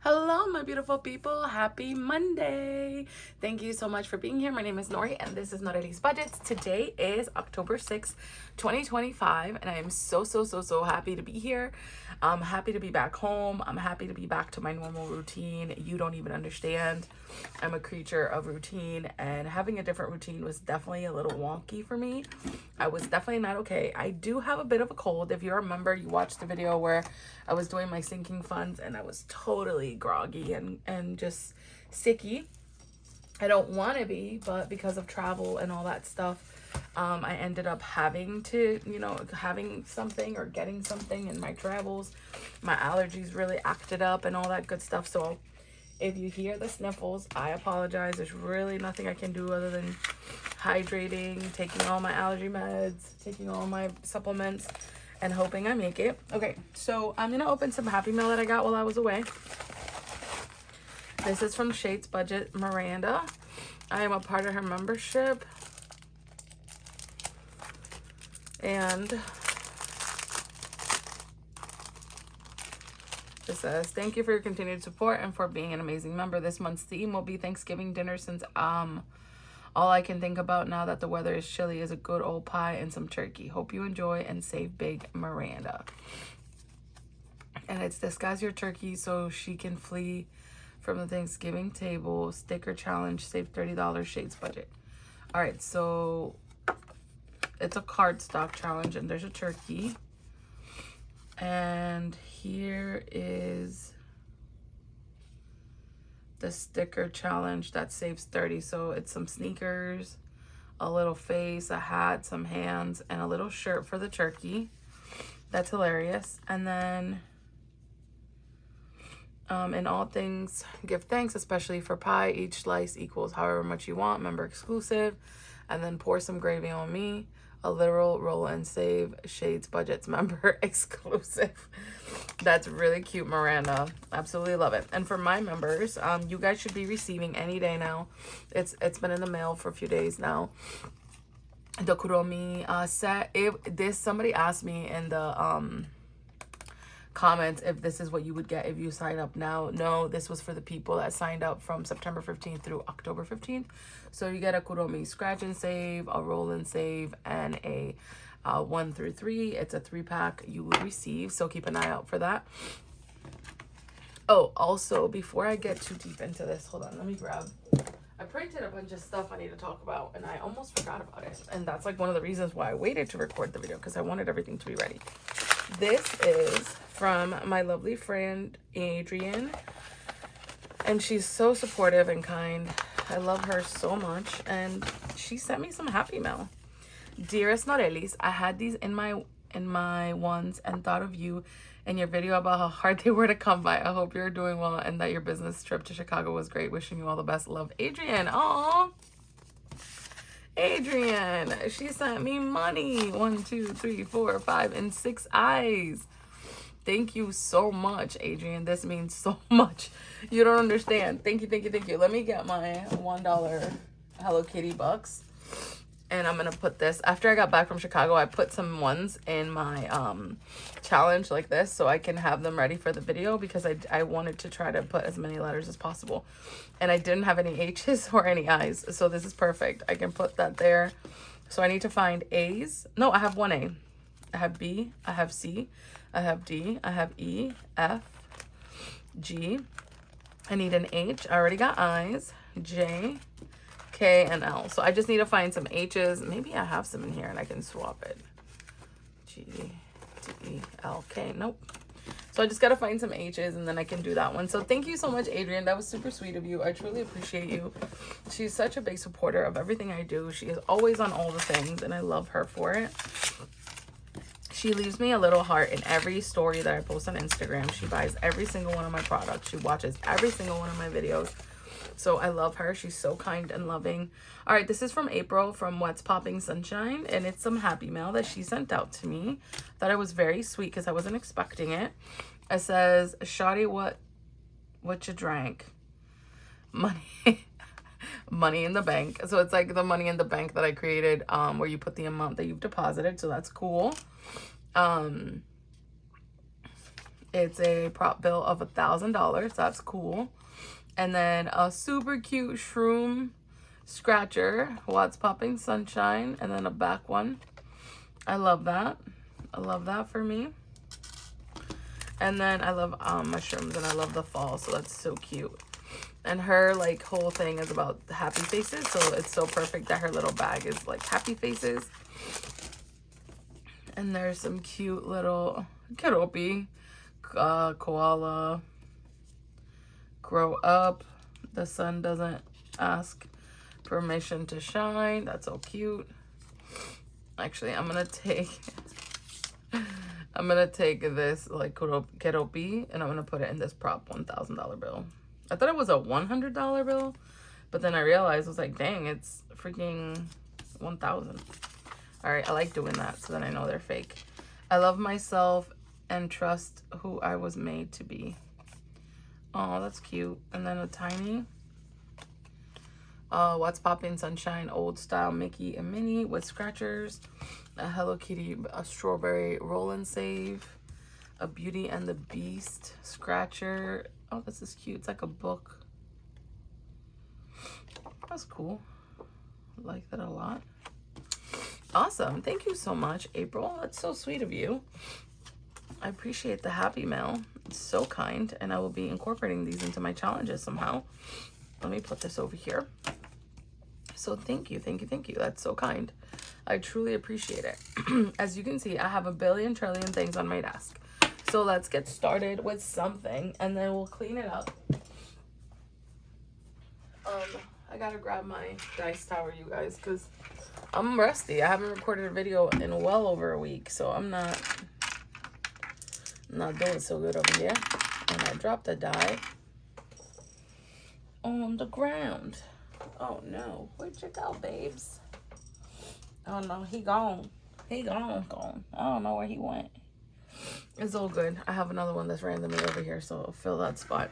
Hello, my beautiful people. Happy Monday. Thank you so much for being here. My name is Nori, and this is Norelis Budgets. Today is October 6th, 2025, and I am so happy to be here. I'm happy to be back home. I'm happy to be back to my normal routine. You don't even understand. I'm a creature of routine, and having a different routine was definitely a little wonky for me. I was definitely not okay. I do have a bit of a cold. If you remember, you watched the video where I was doing my sinking funds and I was totally groggy and just sicky. I don't want to be, but because of travel and all that stuff, I ended up having to, having something or getting something in my travels. My allergies really acted up and all that good stuff. So if you hear the sniffles, I apologize. There's really nothing I can do other than hydrating, taking all my allergy meds, taking all my supplements, and hoping I make it. Okay, so I'm gonna open some Happy Mail that I got while I was away. This is from Shade's Budget, Miranda. I am a part of her membership. And it says, thank you for your continued support and for being an amazing member. This month's theme will be Thanksgiving dinner, since all I can think about now that the weather is chilly is a good old pie and some turkey. Hope you enjoy and save big, Miranda. And it's disguise your turkey so she can flee from the Thanksgiving table. Sticker challenge, save $30, Shade's Budget. All right, so it's a cardstock challenge and there's a turkey. And here is the sticker challenge that saves 30. So it's some sneakers, a little face, a hat, some hands, and a little shirt for the turkey. That's hilarious. And then in all things, give thanks, especially for pie. Each slice equals however much you want, member exclusive. And then pour some gravy on me. A literal roll and save, Shade's Budget's member exclusive. That's really cute, Miranda. Absolutely love it. And for my members, you guys should be receiving any day now. It's been in the mail for a few days now. The Kuromi set. Somebody asked me in the comments if this is what you would get if you sign up now. No, this was for the people that signed up from September 15th through October 15th. So you get a Kuromi scratch and save, a roll and save, and a 1 through 3. It's a 3-pack you will receive, so keep an eye out for that. Oh, also, before I get too deep into this, hold on, let me grab. I printed a bunch of stuff I need to talk about, and I almost forgot about it. And that's like one of the reasons why I waited to record the video, because I wanted everything to be ready. This is from my lovely friend, Adrian. And she's so supportive and kind. I love her so much. And she sent me some Happy Mail. Dearest Norelis, I had these in my ones and thought of you and your video about how hard they were to come by. I hope you're doing well and that your business trip to Chicago was great. Wishing you all the best. Love, Adrian. Aww. Adrian, she sent me money. 1, 2, 3, 4, 5, and 6 eyes. Thank you so much, Adrian. This means so much. You don't understand. Thank you. Let me get my $1 Hello Kitty bucks. And I'm going to put this, after I got back from Chicago, I put some ones in my challenge like this so I can have them ready for the video, because I wanted to try to put as many letters as possible. And I didn't have any H's or any I's, so this is perfect. I can put that there. So I need to find A's. No, I have one A. I have B, I have C, I have D, I have E, F, G. I need an H. I already got I's, J, K, and L. So I just need to find some H's. Maybe I have some in here and I can swap it. G, D, L, K. Nope. So I just got to find some H's and then I can do that one. So thank you so much, Adrian. That was super sweet of you. I truly appreciate you. She's such a big supporter of everything I do. She is always on all the things and I love her for it. She leaves me a little heart in every story that I post on Instagram. She buys every single one of my products. She watches every single one of my videos. So I love her. She's so kind and loving. All right, this is from April from What's Popping Sunshine. And it's some Happy Mail that she sent out to me. Thought it was very sweet because I wasn't expecting it. It says, Shawty, what you drank? Money in the bank. So it's like the money in the bank that I created, where you put the amount that you've deposited. So that's cool. It's a prop bill of $1,000. That's cool. And then a super cute shroom scratcher, What's Popping Sunshine, and then a back one. I love that. I love that for me. And then I love mushrooms, and I love the fall, so that's so cute. And her like whole thing is about happy faces, so it's so perfect that her little bag is like happy faces. And there's some cute little keropi, koala, grow up, the sun doesn't ask permission to shine. That's so cute. Actually, I'm gonna take this like keropi and I'm gonna put it in this prop $1,000 bill. I thought it was a $100 bill, but then I realized I was like, dang, it's freaking 1,000. All right, I like doing that, so then I know they're fake. I love myself and trust who I was made to be. Oh, that's cute. And then a tiny What's Poppin' Sunshine old style Mickey and Minnie with scratchers, a Hello Kitty, a strawberry roll and save, a Beauty and the Beast scratcher. Oh, this is cute. It's like a book. That's cool. I like that a lot. Awesome. Thank you so much, April. That's so sweet of you. I appreciate the happy mail. It's so kind, and I will be incorporating these into my challenges somehow. Let me put this over here. So thank you, thank you, thank you. That's so kind. I truly appreciate it. As you can see, I have a billion trillion things on my desk. So let's get started with something, and then we'll clean it up. I gotta grab my dice tower, you guys, because I'm rusty. I haven't recorded a video in well over a week, so I'm not doing so good over here. And I dropped a die on the ground. Oh no, where'd you go, babes? Oh no, he gone. He gone. I don't know where he went. It's all good. I have another one that's randomly over here, so I'll fill that spot.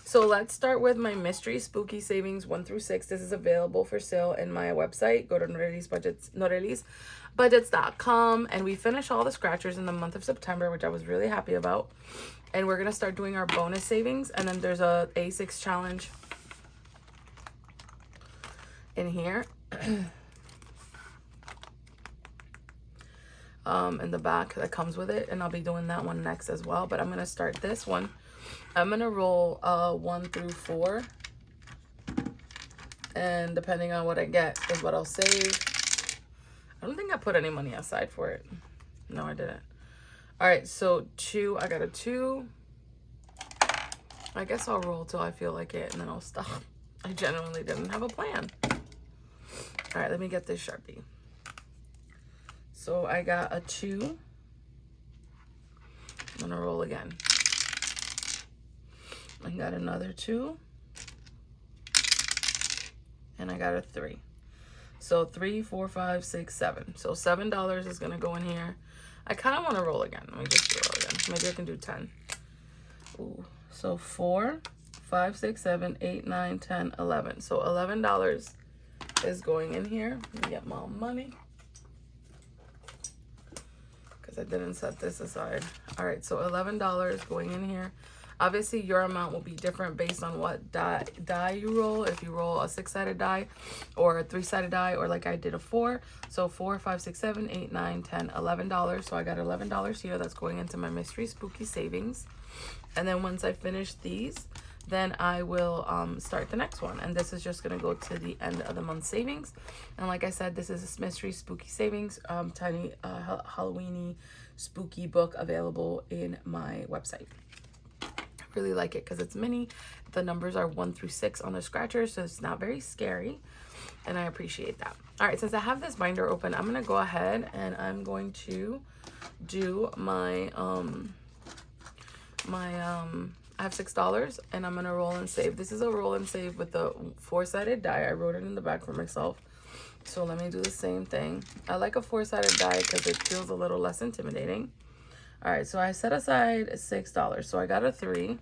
So let's start with my mystery spooky savings 1 through 6. This is available for sale in my website. Go to norelisbudgets.com, and we finish all the scratchers in the month of September, which I was really happy about. And we're gonna start doing our bonus savings, and then there's a A6 challenge in here. In the back that comes with it, and I'll be doing that one next as well. But I'm gonna start this one. I'm gonna roll 1 through 4, and depending on what I get is what I'll save. I don't think I put any money aside for it. No, I didn't. All right, so 2. I got a 2. I guess I'll roll till I feel like it, and then I'll stop. I genuinely didn't have a plan. All right, let me get this Sharpie. So I got a 2. I'm gonna roll again. I got another 2. And I got a 3. So 3, 4, 5, 6, 7. So $7 is gonna go in here. I kind of want to roll again. Let me just roll again. Maybe I can do 10. Ooh. So 4, 5, 6, 7, 8, 9, 10, 11. So $11 is going in here. Let me get my money, because I didn't set this aside. All right, so $11 going in here. Obviously, your amount will be different based on what die you roll. If you roll a 6-sided die or a 3-sided die, or like I did a 4. So 4, 5, 6, 7, 8, 9, 10, $11. So I got $11 here. That's going into my mystery spooky savings. And then once I finish these, then I will start the next one. And this is just going to go to the end of the month savings. And like I said, this is a mystery spooky savings, tiny Halloweeny spooky book available in my website. Really like it because it's mini. The numbers are 1 through 6 on the scratcher, so it's not very scary, and I appreciate that. All right, since I have this binder open, I'm gonna go ahead and I'm going to do my I have $6, and I'm gonna roll and save. This is a roll and save with the 4-sided die. I wrote it in the back for myself, so let me do the same thing. I like a 4-sided die because it feels a little less intimidating. All right, so I set aside $6. So I got a 3.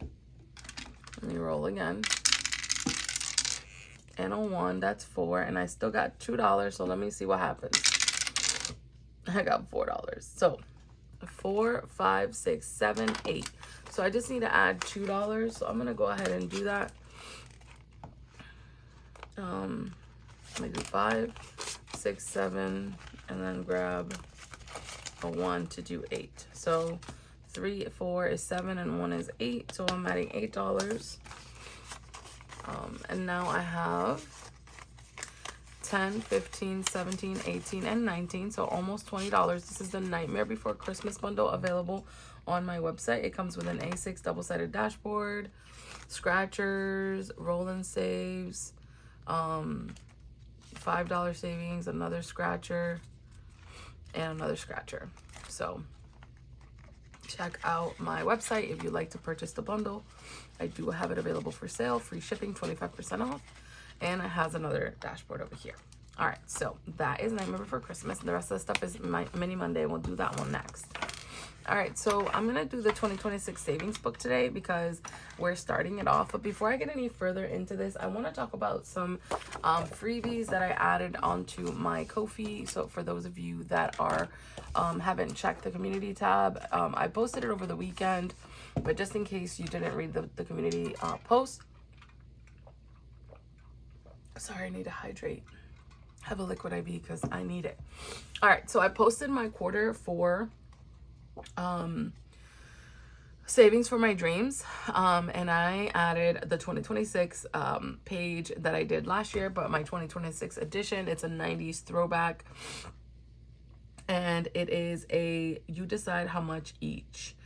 Let me roll again. And a 1, that's 4. And I still got $2, so let me see what happens. I got $4. So 4, 5, 6, 7, 8. So I just need to add $2. So I'm gonna go ahead and do that. I'm gonna do 5, 6, 7, and then grab a 1 to do 8. So 3, 4 is 7, and 1 is 8. So I'm adding $8. And now I have 10, 15, 17, 18, and 19. So almost $20. This is the Nightmare Before Christmas bundle available on my website. It comes with an A6 double-sided dashboard, scratchers, roll and saves, $5 savings, another scratcher, and another scratcher. So check out my website if you'd like to purchase the bundle. I do have it available for sale, free shipping, 25% off, and it has another dashboard over here. All right, so that is Nightmare Before Christmas. The rest of the stuff is my Mini Monday, and we'll do that one next. All right, so I'm gonna do the 2026 savings book today because we're starting it off. But before I get any further into this, I want to talk about some freebies that I added onto my Ko-fi. So for those of you that are haven't checked the community tab, I posted it over the weekend, but just in case you didn't read the community post, sorry, I need to hydrate. Have a liquid IV because I need it. All right, so I posted my quarter 4 savings for my dreams, and I added the 2026 page that I did last year, but my 2026 edition. It's a 90s throwback, and it is a you decide how much each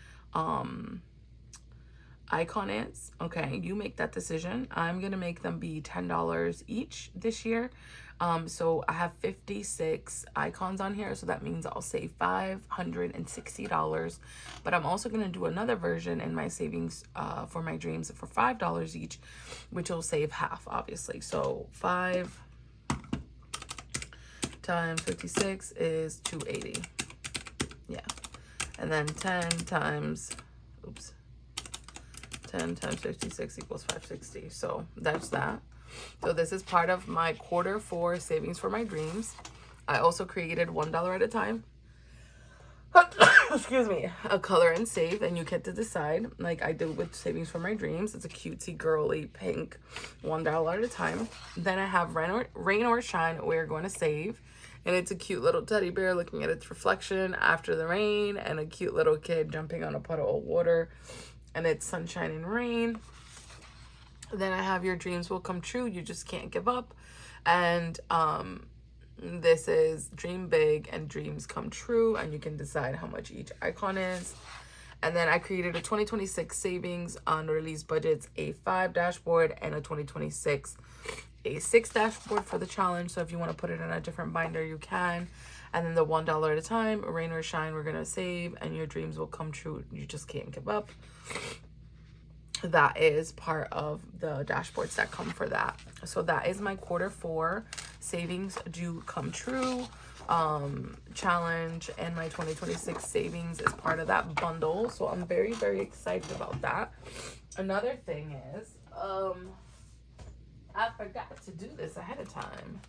icon is. Okay, you make that decision. I'm gonna make them be $10 each this year. So I have 56 icons on here, so that means I'll save $560. But I'm also gonna do another version in my savings for my dreams for $5 each, which will save half, obviously. So 5 times 56 is 280. Yeah, and then 10 times 56 equals 560. So that's that. So this is part of my quarter 4 savings for my dreams. I also created $1 at a time. Excuse me, a color and save, and you get to decide, like I did with savings for my dreams. It's a cutesy girly pink $1 at a time. Then I have rain or shine, we're going to save, and it's a cute little teddy bear looking at its reflection after the rain, and a cute little kid jumping on a puddle of water, and it's sunshine and rain. Then I have your dreams will come true, you just can't give up. And this is dream big and dreams come true, and you can decide how much each icon is. And then I created a 2026 savings on Norelis budgets, a 5 dashboard, and a 2026 a 6 dashboard for the challenge. So if you want to put it in a different binder, you can. And then the $1 at a time, rain or shine, we're gonna save, and your dreams will come true, you just can't give up. That is part of the dashboards that come for that. So that is my quarter 4 savings do come true challenge, and my 2026 savings is part of that bundle. So I'm very, very excited about that. Another thing is I forgot to do this ahead of time,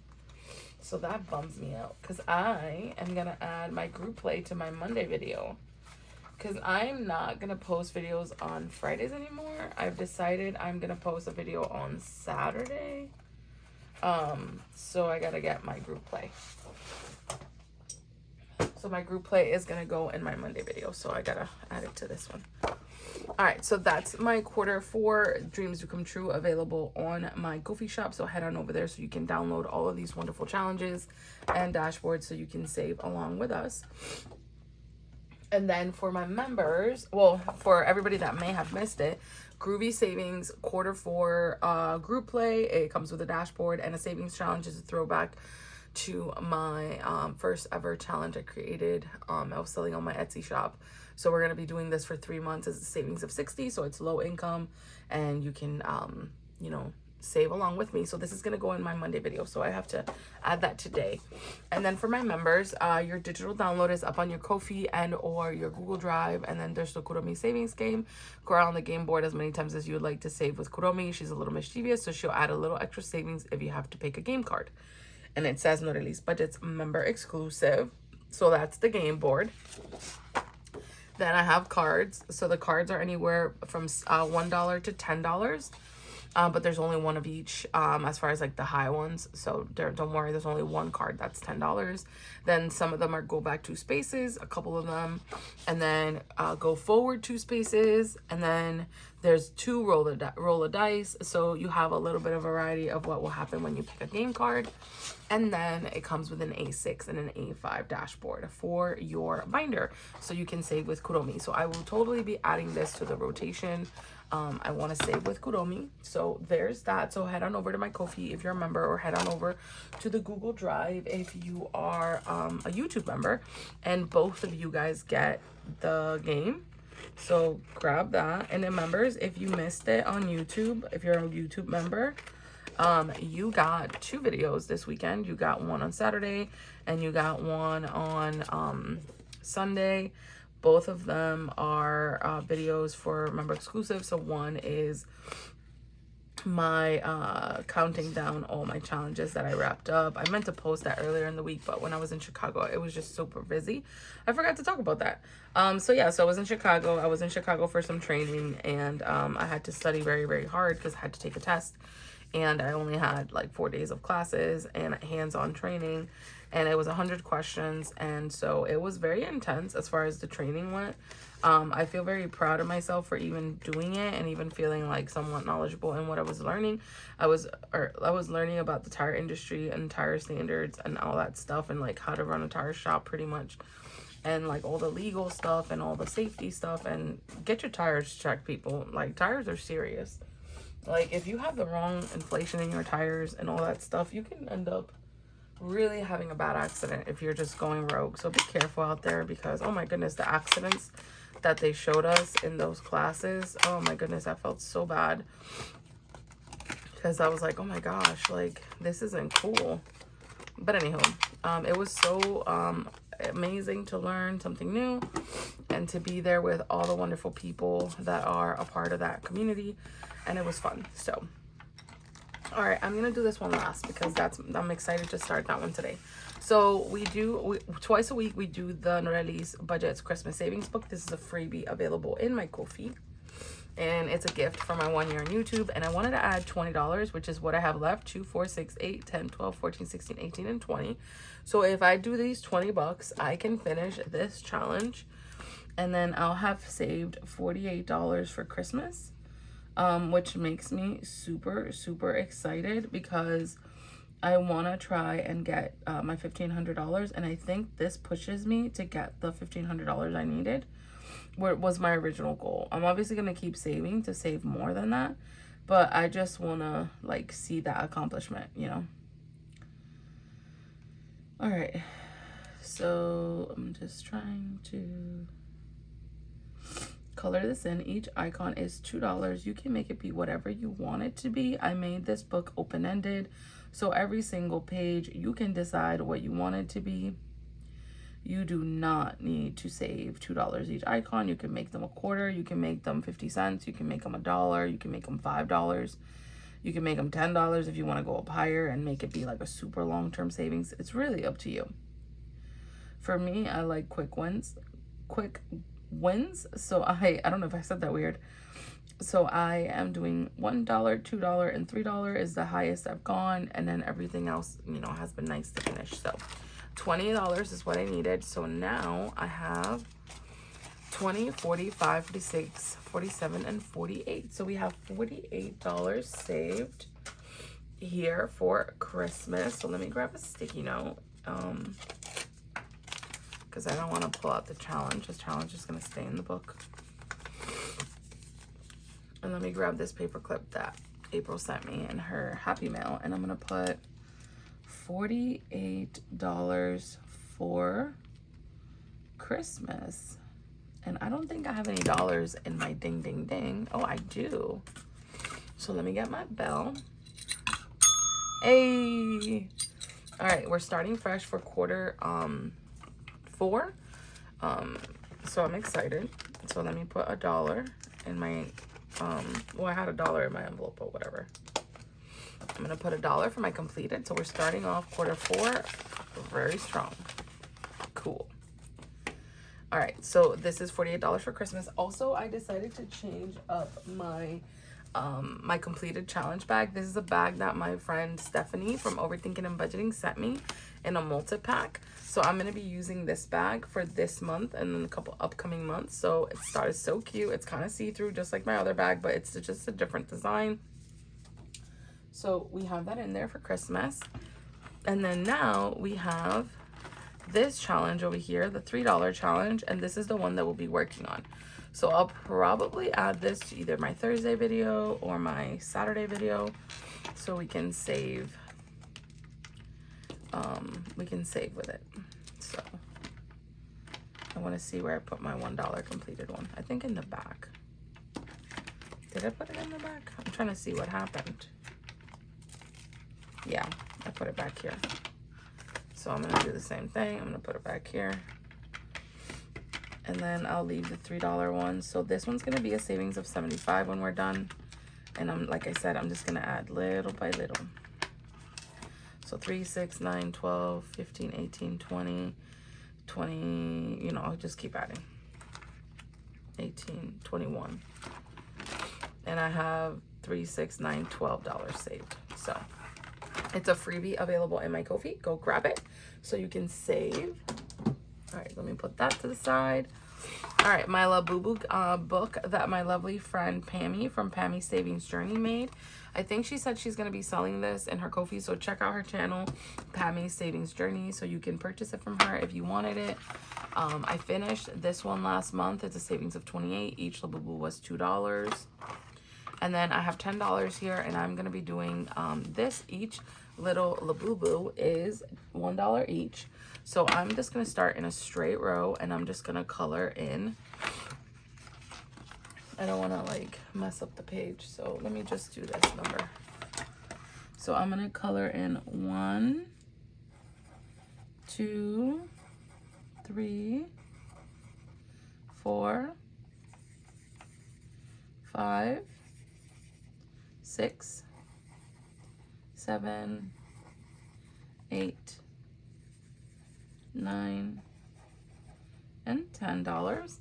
so that bums me out because I am gonna add my group play to my Monday video. Because I'm not going to post videos on Fridays anymore. I've decided I'm going to post a video on Saturday. So I got to get my group play. So my group play is going to go in my Monday video. So I got to add it to this one. All right. So that's my quarter 4 Dreams Do Come True available on my Ko-fi shop. So head on over there so you can download all of these wonderful challenges and dashboards so you can save along with us. And then for my members, well, for everybody that may have missed it, Groovy Savings quarter 4 group play. It comes with a dashboard and a savings challenge. Is a throwback to my first ever challenge I created. I was selling on my Etsy shop. So we're going to be doing this for 3 months as a savings of 60. So it's low income, and you can, you know, save along with me. So this is going to go in my Monday video, so I have to add that today. And then for my members, your digital download is up on your Ko-fi and or your Google Drive. And then there's the Kuromi savings game. Go around the game board as many times as you would like to save with Kuromi. She's a little mischievous, so she'll add a little extra savings if you have to pick a game card. And it says Norelis budgets member exclusive, so that's the game board. Then I have cards. So the cards are anywhere from $1 to $10. But there's only one of each as far as like the high ones. So don't worry, there's only one card that's $10. Then some of them are go back 2 spaces, a couple of them, and then go forward 2 spaces, and then there's 2 roll a dice. So you have a little bit of variety of what will happen when you pick a game card. And then it comes with an A6 and an A5 dashboard for your binder, so you can save with Kuromi. So I will totally be adding this to the rotation. I want to save with Kuromi. So there's that. So head on over to my Ko-fi if you're a member, or head on over to the Google Drive if you are a YouTube member, and both of you guys get the game. So grab that. And then members, if you missed it on YouTube, if you're a YouTube member, you got 2 videos this weekend. You got one on Saturday and you got one on Sunday. Both of them are videos for member exclusive. So one is my counting down all my challenges that I wrapped up. I meant to post that earlier in the week, but when I was in Chicago, it was just super busy. I forgot to talk about that. So yeah, so I was in Chicago. I was in Chicago for some training, and I had to study very, very hard because I had to take a test. And I only had like 4 days of classes and hands-on training, and it was 100 questions. And so it was very intense as far as the training went. I feel very proud of myself for even doing it and even feeling like somewhat knowledgeable in what I was learning. I was learning about the tire industry and tire standards and all that stuff, and like how to run a tire shop pretty much, and like all the legal stuff and all the safety stuff. And get your tires checked, people. Like, tires are serious. Like, if you have the wrong inflation in your tires and all that stuff, you can end up really having a bad accident if you're just going rogue. So be careful out there, because, oh my goodness, the accidents that they showed us in those classes, oh my goodness, I felt so bad. Because I was like, oh my gosh, like, this isn't cool. But anywho, it was so amazing to learn something new and to be there with all the wonderful people that are a part of that community. And it was fun. So, all right, I'm gonna do this one last because I'm excited to start that one today. So we twice a week we do the Norelis Budgets Christmas Savings Book. This is a freebie available in my Ko-fi, and it's a gift for my 1 year on YouTube. And I wanted to add $20, which is what I have left: 2, 4, 6, 8, 10, 12, 14, 16, 18, and 20. So if I do these $20, I can finish this challenge, and then I'll have saved $48 for Christmas. Which makes me super, super excited, because I want to try and get my $1,500. And I think this pushes me to get the $1,500 I needed, where it was my original goal. I'm obviously going to keep saving to save more than that, but I just want to like see that accomplishment, you know? All right. So I'm just trying to color this in. Each icon is $2. You can make it be whatever you want it to be. I made this book open-ended, so every single page you can decide what you want it to be. You do not need to save $2 each icon. You can make them a quarter, you can make them 50 cents, you can make them $1, you can make them $5, you can make them $10 if you want to go up higher and make it be like a super long-term savings. It's really up to you. For me, I like quick wins. So I don't know if I said that weird. So I am doing $1, $2, and $3 is the highest I've gone, and then everything else, you know, has been nice to finish. So $20 is what I needed. So now I have 20, 45, 46, 47, and 48. So we have $48 saved here for Christmas. So let me grab a sticky note. Because I don't want to pull out the challenge. This challenge is going to stay in the book. And let me grab this paper clip that April sent me in her Happy Mail. And I'm going to put $48 for Christmas. And I don't think I have any dollars in my ding, ding, ding. Oh, I do. So let me get my bell. Hey! All right, we're starting fresh for quarter 4. So I'm excited. So let me put $1 in my well, I had $1 in my envelope, but whatever. I'm gonna put $1 for my completed. So we're starting off quarter 4 very strong. Cool. All right, so this is $48 for Christmas. Also, I decided to change up my my completed challenge bag. This is a bag that my friend Stephanie from Overthinking and Budgeting sent me in a multi-pack. So I'm gonna be using this bag for this month and then a couple upcoming months. So it started so cute. It's kind of see-through, just like my other bag, but it's just a different design. So we have that in there for Christmas. And then now we have this challenge over here, the $3 challenge, and this is the one that we'll be working on. So I'll probably add this to either my Thursday video or my Saturday video so we can save with it. So I want to see where I put my $1 completed one. I think in the back. Did I put it in the back? I'm trying to see what happened. Yeah, I put it back here. So I'm gonna do the same thing. I'm gonna put it back here. And then I'll leave the $3 one. So this one's gonna be a savings of $75 when we're done. And like I said, I'm just gonna add little by little. So 3, 6, 9, 12, 15, 18, 20, 20, you know, I'll just keep adding. 18, 21. And I have $3, 6, 9, $12 saved. So it's a freebie available in my Ko-fi. Go grab it so you can save. All right, let me put that to the side. All right, my Labubu book that my lovely friend Pammy from Pammy's Savings Journey made. I think she said she's going to be selling this in her Ko-fi, so check out her channel, Pammy's Savings Journey, so you can purchase it from her if you wanted it. I finished this one last month. It's a savings of $28. Each Labubu was $2. And then I have $10 here, and I'm going to be doing this. Each little Labubu is $1 each. So I'm just going to start in a straight row, and I'm just going to color in. I don't want to like mess up the page, so let me just do this number. So I'm going to color in 1, 2, 3, 4, 5, 6, 7, 8, 9, and $10.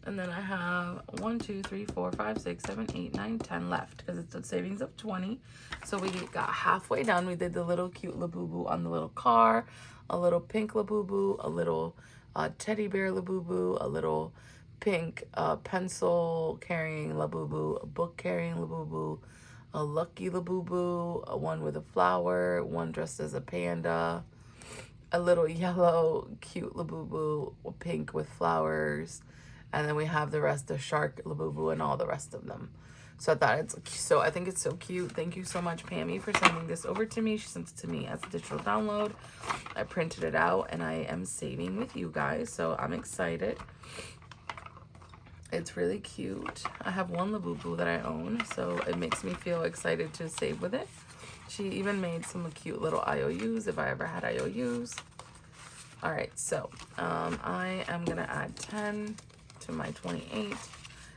And then I have 1, 2, 3, 4, 5, 6, 7, 8, 9, 10 left because it's a savings of 20. So we got halfway done. We did the little cute Labubu on the little car, a little pink Labubu, a little teddy bear Labubu, a little pink pencil carrying Labubu, a book carrying Labubu, a lucky Labubu, a one with a flower, one dressed as a panda, a little yellow cute Labubu, pink with flowers, and then we have the rest of shark Labubu and all the rest of them. So I think it's so cute. Thank you so much, Pammy, for sending this over to me. She sent it to me as a digital download. I printed it out and I am saving with you guys, so I'm excited. It's really cute. I have one Labubu that I own, so it makes me feel excited to save with it. She even made some cute little IOUs if I ever had IOUs. All right, so I am gonna add 10 to my 28,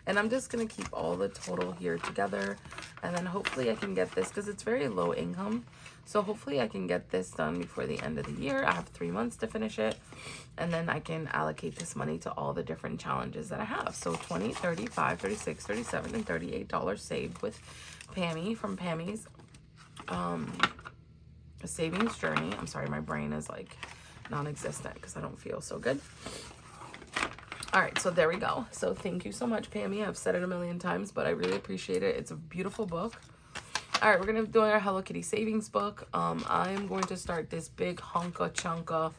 and I'm just gonna keep all the total here together, and then hopefully I can get this because it's very low income. So hopefully I can get this done before the end of the year. I have 3 months to finish it, and then I can allocate this money to all the different challenges that I have. So 20, 35, 36, 37, and $38 saved with Pammy from Pammy's Savings Journey. I'm sorry, my brain is like non-existent because I don't feel so good. All right, so there we go. So thank you so much, Pammy. I've said it a million times, but I really appreciate it. It's a beautiful book. All right, we're going to be doing our Hello Kitty savings book. I'm going to start this big honka chunka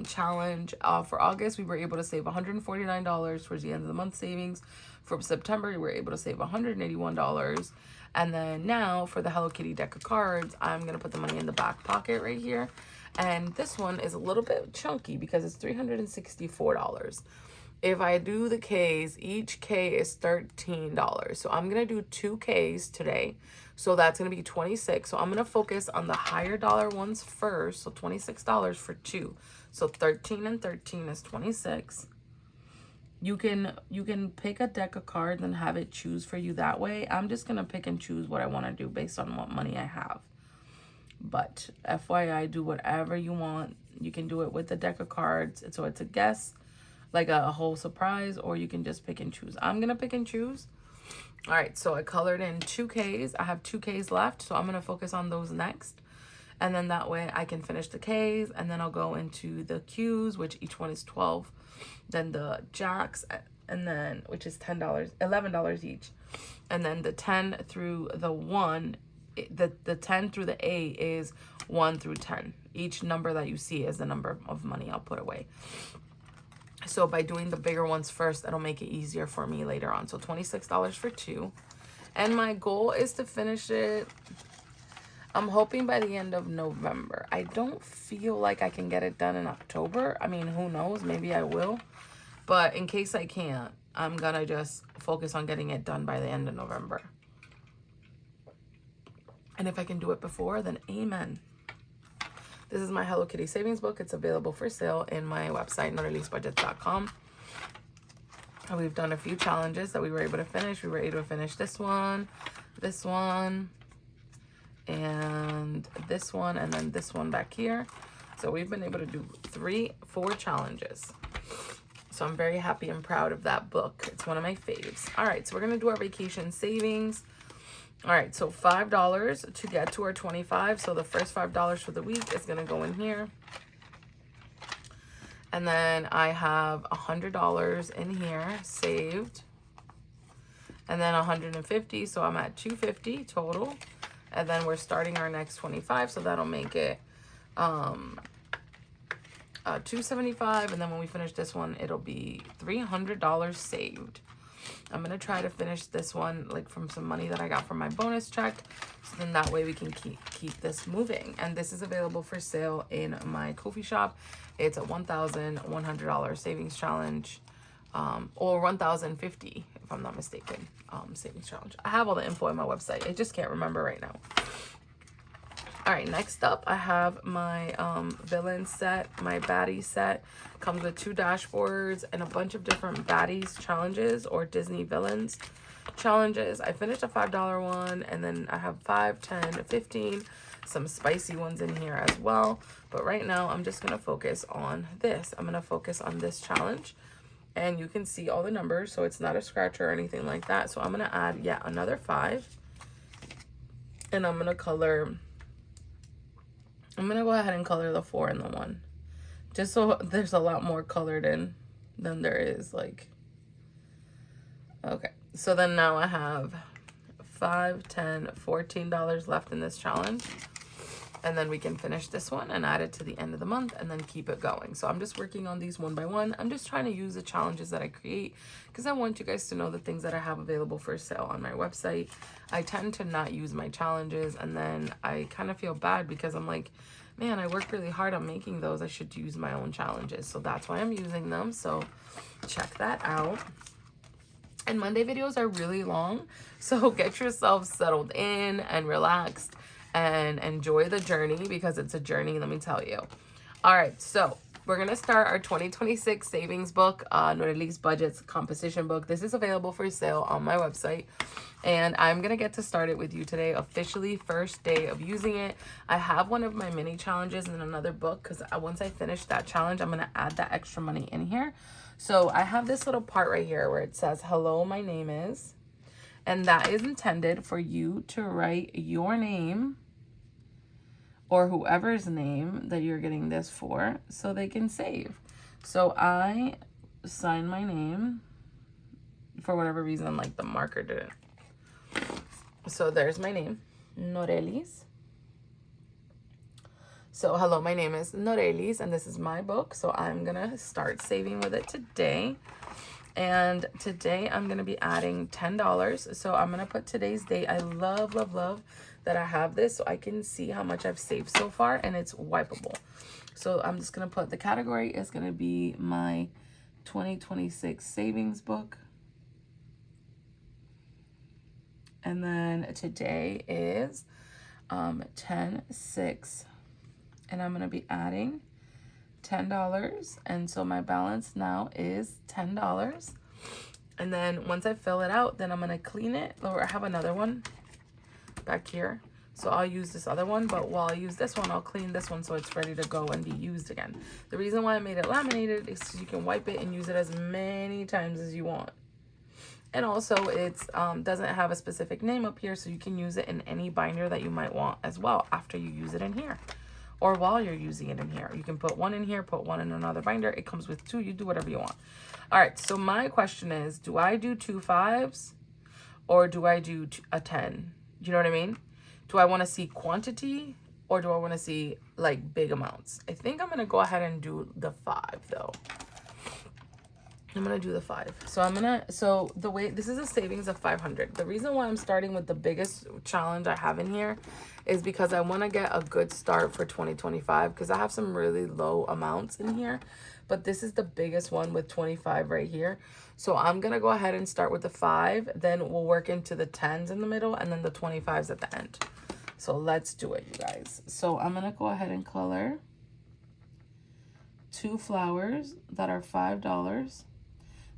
challenge. For August, we were able to save $149 towards the end of the month savings. For September, we were able to save $181. And then now for the Hello Kitty deck of cards, I'm going to put the money in the back pocket right here. And this one is a little bit chunky because it's $364. If I do the Ks, each K is $13. So I'm going to do 2 Ks today. So that's going to be $26. So I'm going to focus on the higher dollar ones first. So $26 for 2. So 13 and 13 is 26. You can pick a deck of cards and have it choose for you that way. I'm just going to pick and choose what I want to do based on what money I have. But FYI, do whatever you want. You can do it with the deck of cards. So it's a guess. like a whole surprise, or you can just pick and choose. I'm gonna pick and choose. All right, so I colored in 2Ks. I have 2Ks left, so I'm gonna focus on those next. And then that way I can finish the Ks, and then I'll go into the Qs, which each one is 12. Then the Jacks, and then, which is $10, $11 each. And then the 10 through the 1, the 10 through the A is 1 through 10. Each number that you see is the number of money I'll put away. So by doing the bigger ones first, it'll make it easier for me later on. So $26 for 2. And my goal is to finish it, I'm hoping by the end of November. I don't feel like I can get it done in October. I mean, who knows? Maybe I will. But in case I can't, I'm going to just focus on getting it done by the end of November. And if I can do it before, then amen. This is my Hello Kitty savings book. It's available for sale in my website, norelisbudgets.com. And we've done a few challenges that we were able to finish. We were able to finish this one, and this one, and then this one back here. So we've been able to do 4 challenges. So I'm very happy and proud of that book. It's one of my faves. All right, so we're gonna do our vacation savings. All right, so $5 to get to our 25. So the first $5 for the week is gonna go in here. And then I have $100 in here saved. And then 150, so I'm at 250 total. And then we're starting our next 25, so that'll make it 275. And then when we finish this one, it'll be $300 saved. I'm gonna try to finish this one like from some money that I got from my bonus check, so then that way we can keep this moving. And this is available for sale in my Ko-fi shop. It's a $1,100 savings challenge, or $1,050 if I'm not mistaken, savings challenge. I have all the info on my website. I just can't remember right now. All right, next up I have my villain set, my baddie set. Comes with 2 dashboards and a bunch of different baddies challenges or Disney villains challenges. I finished a $5 one, and then I have 5, 10, 15, some spicy ones in here as well. But right now I'm just gonna focus on this. I'm gonna focus on this challenge, and you can see all the numbers, so it's not a scratcher or anything like that. So I'm gonna add yet another 5, and I'm gonna color. I'm gonna go ahead and color the 4 and the 1, just so there's a lot more colored in than there is like. Okay, so then now I have $5, $10, $14 left in this challenge, and then we can finish this one and add it to the end of the month and then keep it going. So I'm just working on these one by one. I'm just trying to use the challenges that I create because I want you guys to know the things that I have available for sale on my website. I tend to not use my challenges, and then I kind of feel bad because I'm like, man, I work really hard on making those. I should use my own challenges. So that's why I'm using them. So check that out. And Monday videos are really long, so get yourself settled in and relaxed and enjoy the journey, because it's a journey, let me tell you. All right, so we're gonna start our 2026 savings book, Norelis Budgets composition book. This is available for sale on my website, and I'm gonna get to start it with you today, officially first day of using it. I have one of my mini challenges in another book, because once I finish that challenge, I'm gonna add that extra money in here. So I have this little part right here where it says, hello, my name is, and that is intended for you to write your name or whoever's name that you're getting this for, so they can save. So I sign my name. For whatever reason, like the marker didn't. So there's my name, Norelis. So hello, my name is Norelis, and this is my book. So I'm gonna start saving with it today. And today I'm gonna be adding $10. So I'm gonna put today's date. I love, love, love that I have this so I can see how much I've saved so far, and it's wipeable. So I'm just gonna put, the category is gonna be my 2026 savings book. And then today is 10/6, and I'm gonna be adding $10, and so my balance now is $10. And then once I fill it out, then I'm gonna clean it. Or I have another one back here, So I'll use this other one, but while I use this one, I'll clean this one so it's ready to go and be used again. The reason why I made it laminated is because you can wipe it and use it as many times as you want. And also it's doesn't have a specific name up here, so you can use it in any binder that you might want as well after you use it in here. Or while you're using it in here. You can put one in here, put one in another binder. It comes with two. You do whatever you want. All right, so my question is, do I do 2 5s or do I do a 10? Do you know what I mean? Do I want to see quantity or do I want to see like big amounts? I think I'm going to go ahead and do the 5 though. I'm going to do the 5. So the way, this is a savings of 500. The reason why I'm starting with the biggest challenge I have in here is because I want to get a good start for 2025 because I have some really low amounts in here, but this is the biggest one with 25 right here. So I'm going to go ahead and start with the 5, then we'll work into the 10s in the middle and then the 25s at the end. So let's do it, you guys. So I'm going to go ahead and color 2 flowers that are $5.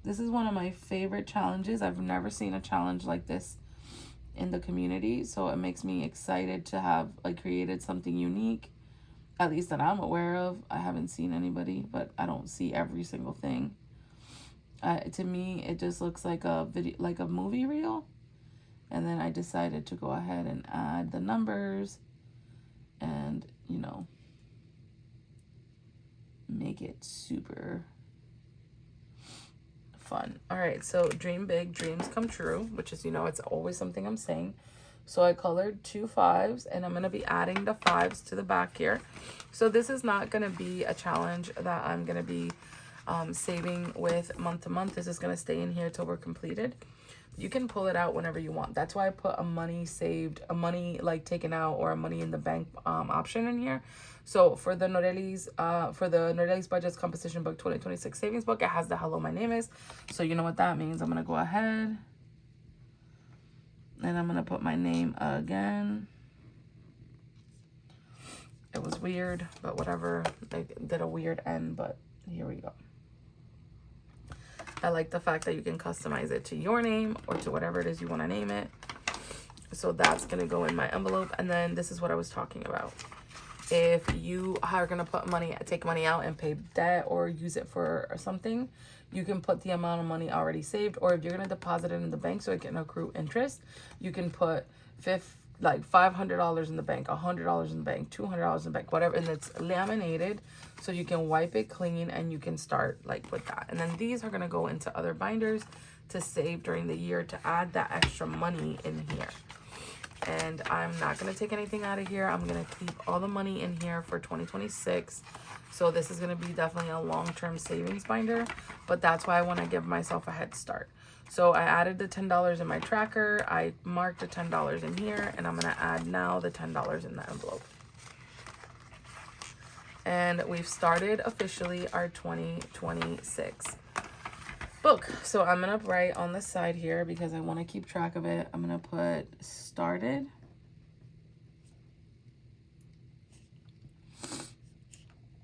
This is one of my favorite challenges. I've never seen a challenge like this in the community. So it makes me excited to have like created something unique, at least that I'm aware of. I haven't seen anybody, but I don't see every single thing. To me, it just looks like a video, like a movie reel. And then I decided to go ahead and add the numbers and, you know, make it super fun. All right, so dream big, dreams come true, which is, you know, it's always something I'm saying. So I colored 2 5s and I'm going to be adding the 5s to the back here. So this is not going to be a challenge that I'm going to be saving with month to month. This is going to stay in here till we're completed. You can pull it out whenever you want. That's why I put a money saved, a money like taken out, or a money in the bank option in here. So for the Norelis, Budgets Composition Book 2026 Savings Book, it has the hello, my name is. So you know what that means. I'm going to go ahead and I'm going to put my name again. It was weird, but whatever. They did a weird end, but here we go. I like the fact that you can customize it to your name or to whatever it is you want to name it. So that's going to go in my envelope. And then this is what I was talking about. If you are going to take money out and pay debt or use it for something, you can put the amount of money already saved. Or if you're going to deposit it in the bank so it can accrue interest, you can put $500 in the bank, $100 in the bank, $200 in the bank, whatever. And it's laminated so you can wipe it clean and you can start like with that. And then these are going to go into other binders to save during the year to add that extra money in here. And I'm not going to take anything out of here. I'm going to keep all the money in here for 2026. So this is going to be definitely a long-term savings binder, but that's why I want to give myself a head start. So I added the $10 in my tracker. I marked the $10 in here, and I'm going to add now the $10 in the envelope. And we've started officially our 2026 book. So I'm going to write on the side here because I want to keep track of it. I'm going to put started.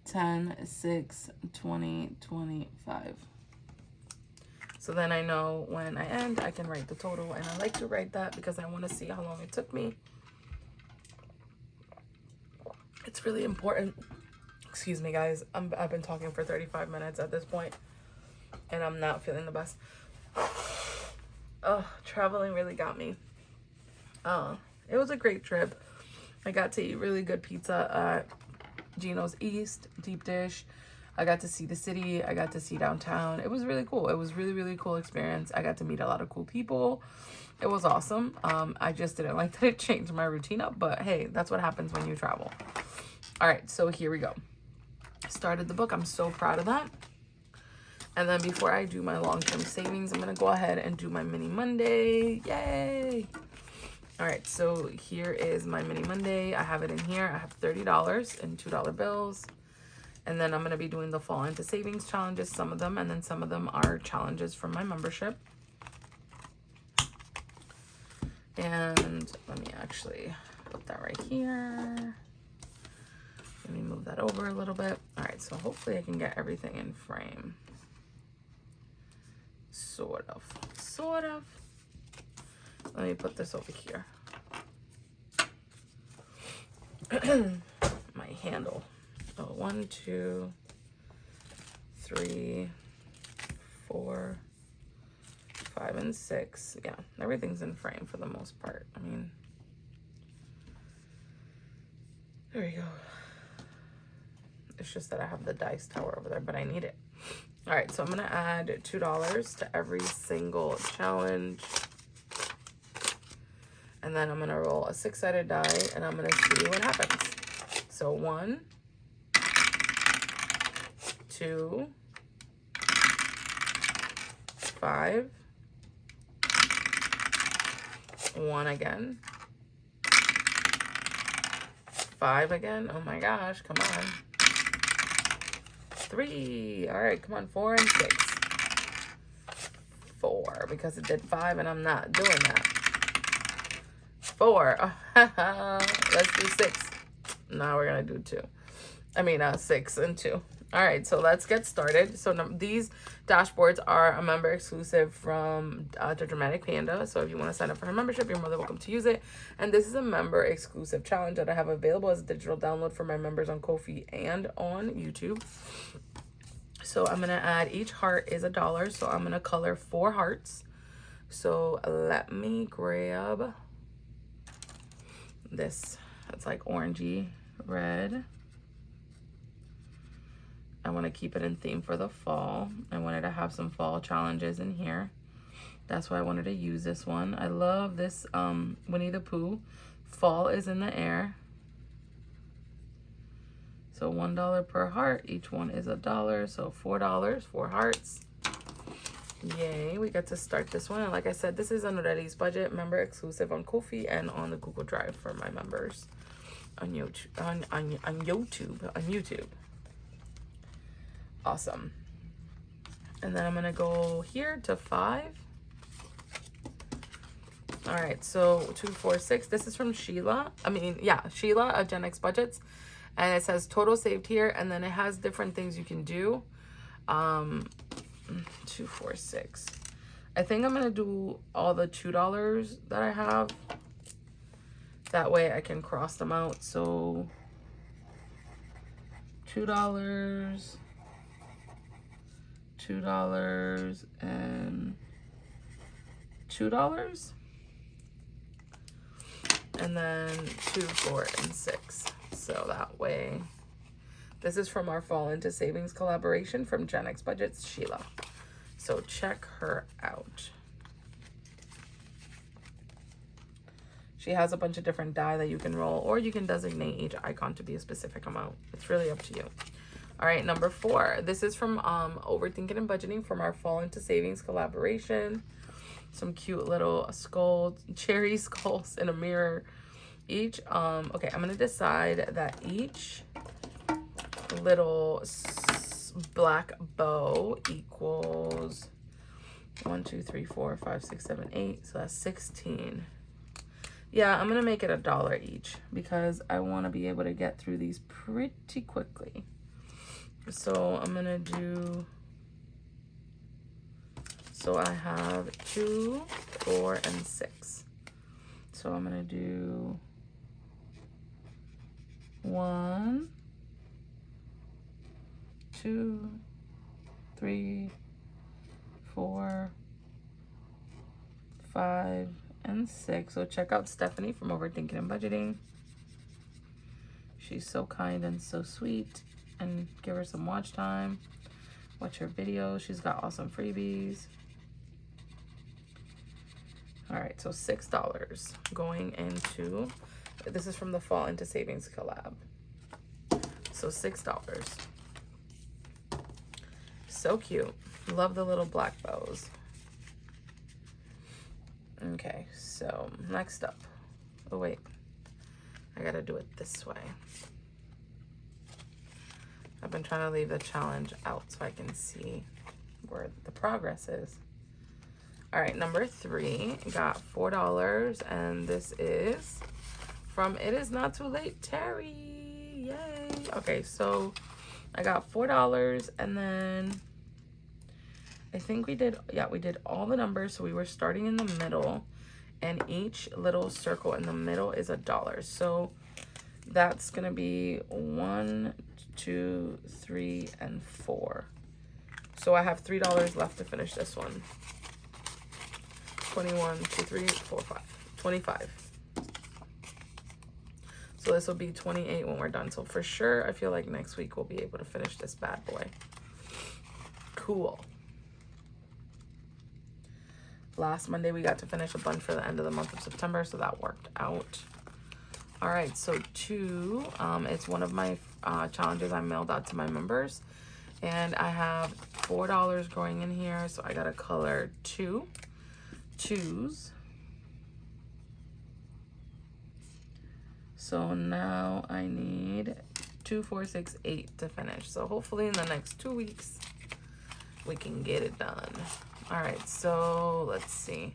$10/6/2025. So then I know when I end, I can write the total. And I like to write that because I want to see how long it took me. It's really important. Excuse me, guys. I've been talking for 35 minutes at this point, and I'm not feeling the best. Oh, traveling really got me. It was a great trip. I got to eat really good pizza at Gino's East, deep dish. I got to see the city. I got to see downtown. It was really cool. It was really, really cool experience. I got to meet a lot of cool people. It was awesome. I just didn't like that it changed my routine up, but hey, that's what happens when you travel. All right, so here we go. Started the book. I'm so proud of that. And then before I do my long-term savings, I'm going to go ahead and do my mini Monday. Yay! All right, so here is my mini Monday. I have it in here. I have $30 in $2 bills. And then I'm going to be doing the fall into savings challenges, some of them, and then some of them are challenges from my membership. And let me actually put that right here. Let me move that over a little bit. All right, so hopefully I can get everything in frame. Sort of. Let me put this over here. my handle. Oh, 1, 2, 3, 4, 5, and 6. Yeah, everything's in frame for the most part. I mean, there you go. It's just that I have the dice tower over there, but I need it. All right, so I'm gonna add $2 to every single challenge. And then I'm gonna roll a 6-sided die and I'm gonna see what happens. So 1, 2, 5, 1 again, 5 again. Oh my gosh, come on. 3. All right, come on, 4 and 6. 4, because it did 5 and I'm not doing that. 4. Let's do 6. Now we're gonna do 2. I mean 6 and 2. All right, so let's get started. So these dashboards are a member exclusive from the Dramatic Panda. So if you want to sign up for her membership, you're more than welcome to use it. And this is a member exclusive challenge that I have available as a digital download for my members on Ko-fi and on YouTube. So I'm gonna add, each heart is $1. So I'm gonna color 4 hearts. So let me grab this. It's like orangey red. I want to keep it in theme for the fall. I wanted to have some fall challenges in here. That's why I wanted to use this one. I love this Winnie the Pooh. Fall is in the air. So $1 per heart. Each one is $1. So $4, 4 hearts. Yay, we get to start this one. And like I said, this is a Norelis budget, member exclusive on Ko-fi and on the Google Drive for my members on YouTube. On YouTube. Awesome. And then I'm gonna go here to 5. All right, so 2, 4, 6. This is from Sheila. Sheila of Gen X Budgets, and it says total saved here, and then it has different things you can do. 2, 4, 6. I think I'm gonna do all the $2 that I have. That way I can cross them out. So $2. $2 and $2, and then 2, 4, and 6. So that way, this is from our Fall Into Savings collaboration from Gen X Budgets, Sheila. So check her out. She has a bunch of different die that you can roll, or you can designate each icon to be a specific amount. It's really up to you. All right, number 4. This is from Overthinking and Budgeting from our Fall Into Savings collaboration. Some cute little cherry skulls in a mirror. Each, okay, I'm gonna decide that each little black bow equals 1, 2, 3, 4, 5, 6, 7, 8. So that's 16. Yeah, I'm gonna make it $1 each because I wanna be able to get through these pretty quickly. So I'm gonna do, so I have 2, 4, and 6. So I'm gonna do 1, 2, 3, 4, 5, and 6. So check out Stephanie from Overthinking and Budgeting. She's so kind and so sweet. And give her some watch time. Watch her videos. She's got awesome freebies. All right, so $6 going into, this is from the Fall Into Savings collab. So $6. So cute. Love the little black bows. Okay, so next up. Oh wait, I gotta do it this way. I've been trying to leave the challenge out so I can see where the progress is. All right, number 3, got $4, and this is from It Is Not Too Late, Terry. Yay. Okay, so I got $4, and then I think we did all the numbers. So we were starting in the middle, and each little circle in the middle is $1. So That's gonna be 1, 2, 3, and 4. So I have $3 left to finish this one. 21, 2, 3, 4, 5. 25. So this will be 28 when we're done. So for sure, I feel like next week we'll be able to finish this bad boy. Cool. Last Monday we got to finish a bunch for the end of the month of September, so that worked out. All right, so 2, it's one of my challenges I mailed out to my members, and I have $4 going in here, so I gotta color 2 2s. So now I need 2, 4, 6, 8 to finish. So hopefully in the next 2 weeks we can get it done. All right, so let's see.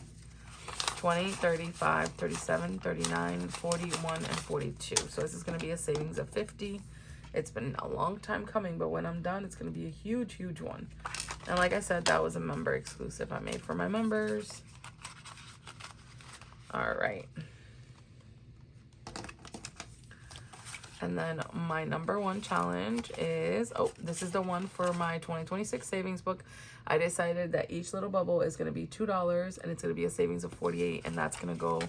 20, 35, 37, 39, 41, and 42. So this is going to be a savings of 50. It's been a long time coming, but when I'm done, it's going to be a huge, huge one. And like I said, that was a member exclusive I made for my members. All right. And then my number 1 challenge is, oh, this is the one for my 2026 savings book. I decided that each little bubble is going to be $2 and it's going to be a savings of 48, and that's going to go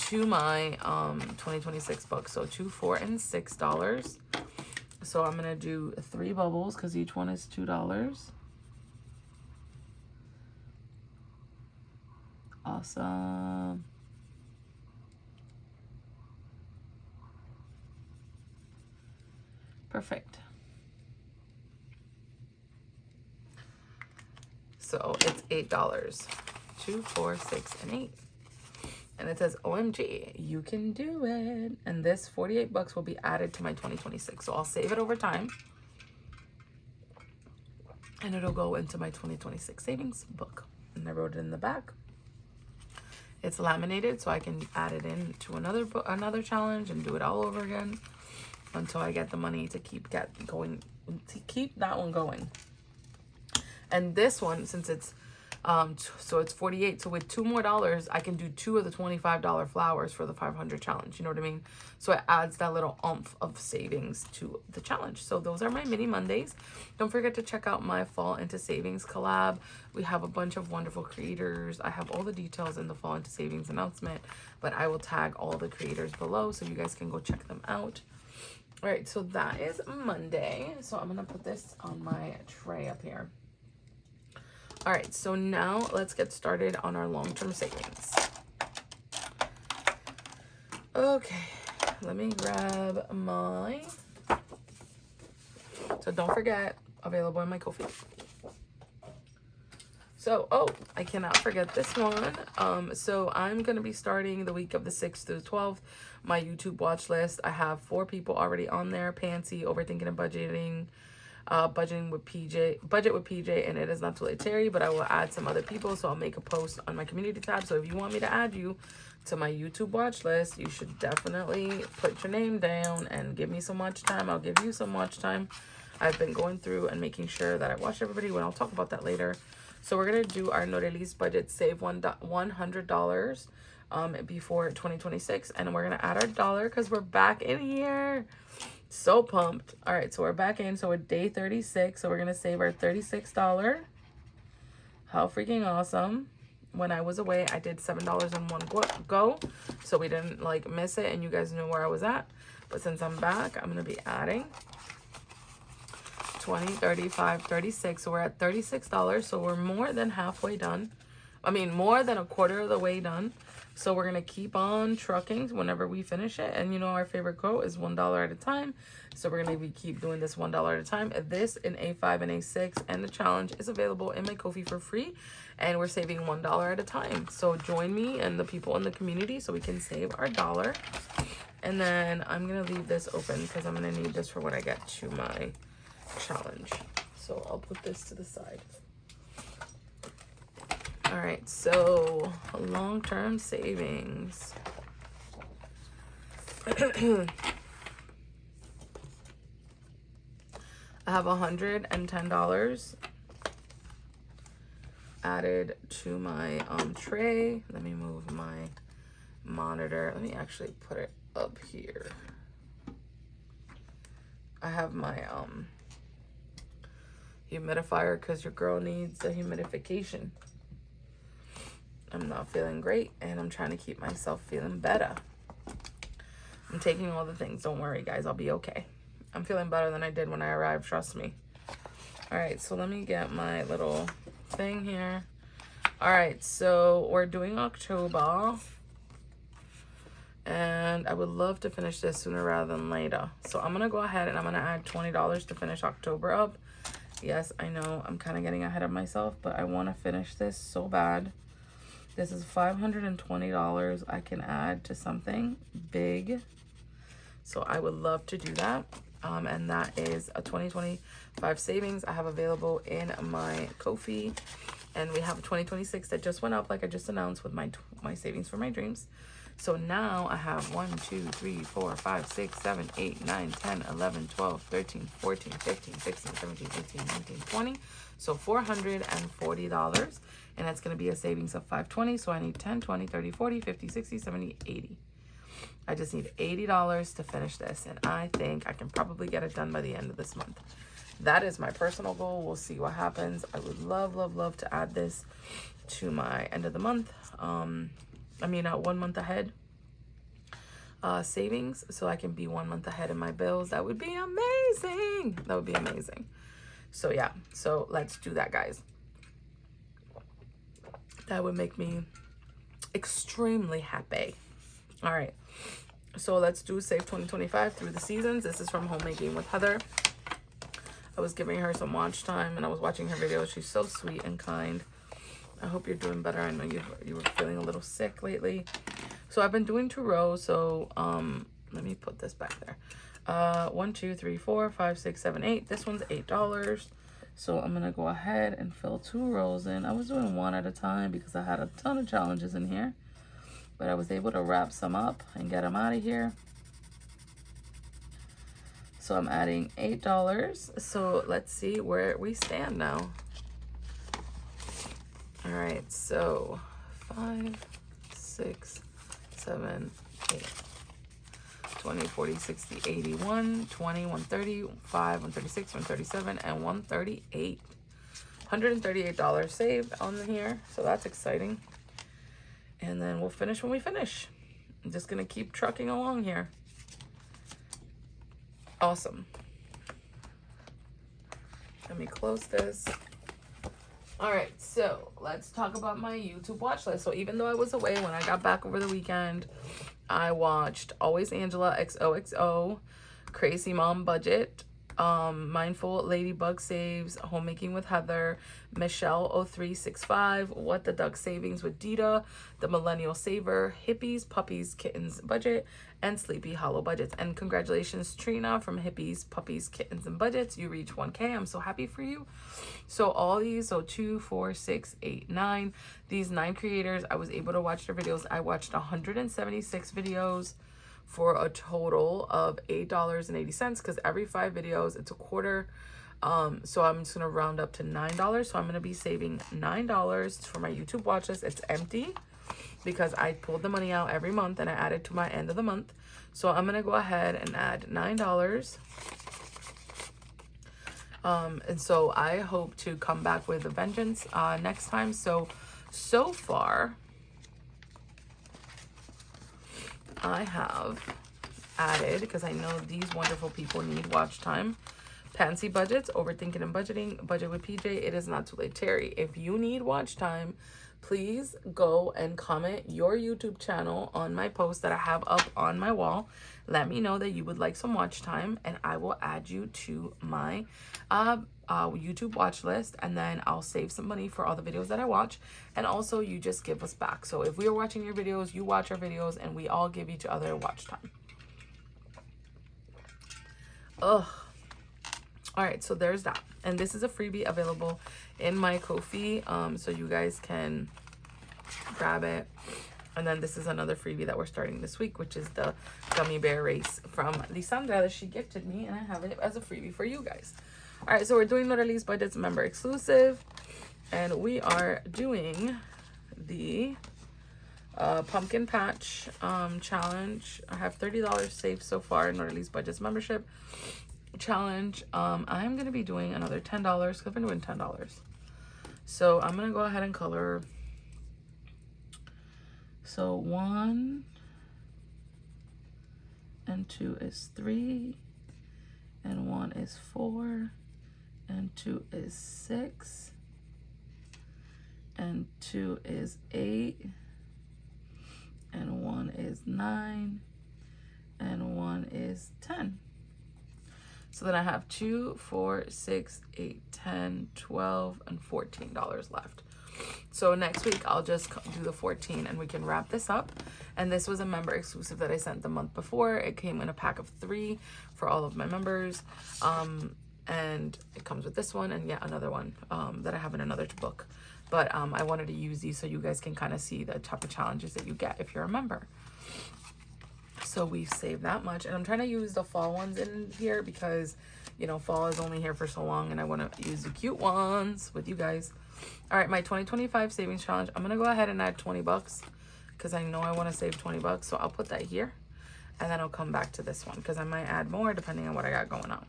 to my 2026 book. So $2, $4, and $6. So I'm going to do 3 bubbles because each one is $2. Awesome. Perfect. So it's $8. 2, 4, 6, and 8. And it says, OMG, you can do it. And this 48 bucks will be added to my 2026. So I'll save it over time. And it'll go into my 2026 savings book. And I wrote it in the back. It's laminated, so I can add it in to another challenge and do it all over again until I get the money to keep that one going. And this one, since it's so it's 48, so with $2 more, I can do 2 of the $25 flowers for the 500 challenge. You know what I mean? So it adds that little oomph of savings to the challenge. So those are my mini Mondays. Don't forget to check out my Fall Into Savings collab. We have a bunch of wonderful creators. I have all the details in the Fall Into Savings announcement, but I will tag all the creators below so you guys can go check them out. All right, so that is Monday. So I'm gonna put this on my tray up here. All right, so now let's get started on our long-term savings. Okay, let me grab my, so don't forget, available in my Ko-fi. So, oh, I cannot forget this one. So I'm going to be starting the week of the 6th through the 12th, my YouTube watch list. I have 4 people already on there: Pansy, Overthinking and Budgeting, Budget with PJ, and It Is Not Too Late Terry. But I will add some other people, so I'll make a post on my community tab. So if you want me to add you to my YouTube watch list, you should definitely put your name down and give me some watch time. I'll give you some watch time. I've been going through and making sure that I watch everybody, when I'll talk about that later. So we're going to do our Norelis budget, save $100 before 2026. And we're going to add our dollar because we're back in here. So pumped. All right, so we're back in. So we're day 36. So we're going to save our $36. How freaking awesome. When I was away, I did $7 in one go. So we didn't like miss it and you guys knew where I was at. But since I'm back, I'm going to be adding 20, 35, 36. So we're at $36. So we're more than halfway done. I mean, more than a quarter of the way done. So we're going to keep on trucking whenever we finish it. And you know, our favorite quote is $1 at a time. So we're going to keep doing this $1 at a time. This in A5 and A6 and the challenge is available in my Ko-fi for free. And we're saving $1 at a time. So join me and the people in the community so we can save our dollar. And then I'm going to leave this open because I'm going to need this for when I get to my challenge. So I'll put this to the side. All right, so long-term savings. I have $110 added to my tray. Let me move my monitor. Let me actually put it up here. I have my humidifier because your girl needs a humidification. I'm not feeling great, and I'm trying to keep myself feeling better. I'm taking all the things. Don't worry, guys. I'll be okay. I'm feeling better than I did when I arrived. Trust me. All right, so let me get my little thing here. All right, so we're doing October. And I would love to finish this sooner rather than later. So I'm going to go ahead and I'm going to add $20 to finish October up. Yes, I know I'm kind of getting ahead of myself, but I want to finish this so bad. This is $520 I can add to something big. So I would love to do that. And that is a 2025 savings I have available in my Ko-fi. And we have a 2026 that just went up, like I just announced, with my savings for my dreams. So now I have 1, 2, 3, 4, 5, 6, 7, 8, 9, 10, 11, 12, 13, 14, 15, 16, 17, 18, 19, 20. So $440. And that's going to be a savings of $520. So I need 10, 20, 30, 40, 50, 60, 70, 80. I just need $80 to finish this. And I think I can probably get it done by the end of this month. That is my personal goal. We'll see what happens. I would love, love, love to add this to my end of the month. 1 month ahead savings, so I can be 1 month ahead in my bills. That would be amazing. That would be amazing. So yeah, so let's do that, guys. That would make me extremely happy. All right, so let's do Save 2025 through the seasons. This is from Homemaking with Heather. I was giving her some watch time and I was watching her videos. She's so sweet and kind. I hope you're doing better. I know you were feeling a little sick lately. So I've been doing 2 rows. So let me put this back there. 1, 2, 3, 4, 5, 6, 7, 8. This one's $8. So I'm gonna go ahead and fill 2 rows in. I was doing 1 at a time because I had a ton of challenges in here, but I was able to wrap some up and get them out of here. So I'm adding $8. So let's see where we stand now. All right, so 5, 6, 7, 8, 20, 40, 60, 80, 120, 130, 5, 136, 137, and 138. $138 saved on here, so that's exciting. And then we'll finish when we finish. I'm just gonna keep trucking along here. Awesome. Let me close this. All right, so let's talk about my YouTube watch list. So even though I was away, when I got back over the weekend, I watched Always Angela XOXO, Crazy Mom Budget, Mindful Ladybug Saves, Homemaking with Heather, Michelle 0365, What the Duck Savings with Dita, The Millennial Saver, Hippies, Puppies, Kittens Budget, and Sleepy Hollow Budgets. And congratulations, Trina, from Hippies, Puppies, Kittens, and Budgets. You reached 1K. I'm so happy for you. So all these, so 2, 4, 6, 8, 9. These 9 creators, I was able to watch their videos. I watched 176 videos for a total of $8.80, because every 5 videos, it's a quarter. So I'm just gonna round up to $9. So I'm gonna be saving $9 for my YouTube watch list. It's empty because I pulled the money out every month and I added to my end of the month. So I'm gonna go ahead and add $9. And so I hope to come back with a vengeance next time. So far, I have added, because I know these wonderful people need watch time, Pansy Budgets, Overthinking and Budgeting, Budget with PJ, It Is Not Too Late, Terry. If you need watch time, please go and comment your YouTube channel on my post that I have up on my wall. Let me know that you would like some watch time, and I will add you to my YouTube watch list, and then I'll save some money for all the videos that I watch. And also, you just give us back. So if we are watching your videos, you watch our videos, and we all give each other watch time. Ugh. All right, so there's that. And this is a freebie available in my Ko-fi, so you guys can grab it. And then this is another freebie that we're starting this week, which is the gummy bear race from Lisandra that she gifted me, and I have it as a freebie for you guys. All right, so we're doing Norelis Budgets member exclusive, and we are doing the pumpkin patch challenge. I have $30 saved so far in Norelis Budgets membership. challenge, I'm going to be doing another $10 because I've been doing $10. So I'm going to go ahead and color. So 1 and 2 is 3, and 1 is 4, and 2 is 6, and 2 is 8, and 1 is 9, and 1 is 10. So then I have 2, 4, 6, 8, 10, 12, and $14 left. So next week I'll just do the 14 and we can wrap this up. And this was a member exclusive that I sent the month before. It came in a pack of 3 for all of my members. And it comes with this one and yet another one that I have in another book. But I wanted to use these so you guys can kind of see the type of challenges that you get if you're a member. So we saved that much. And I'm trying to use the fall ones in here because, you know, fall is only here for so long and I want to use the cute ones with you guys. All right, my 2025 savings challenge. I'm going to go ahead and add 20 bucks because I know I want to save 20 bucks. So I'll put that here and then I'll come back to this one because I might add more depending on what I got going on.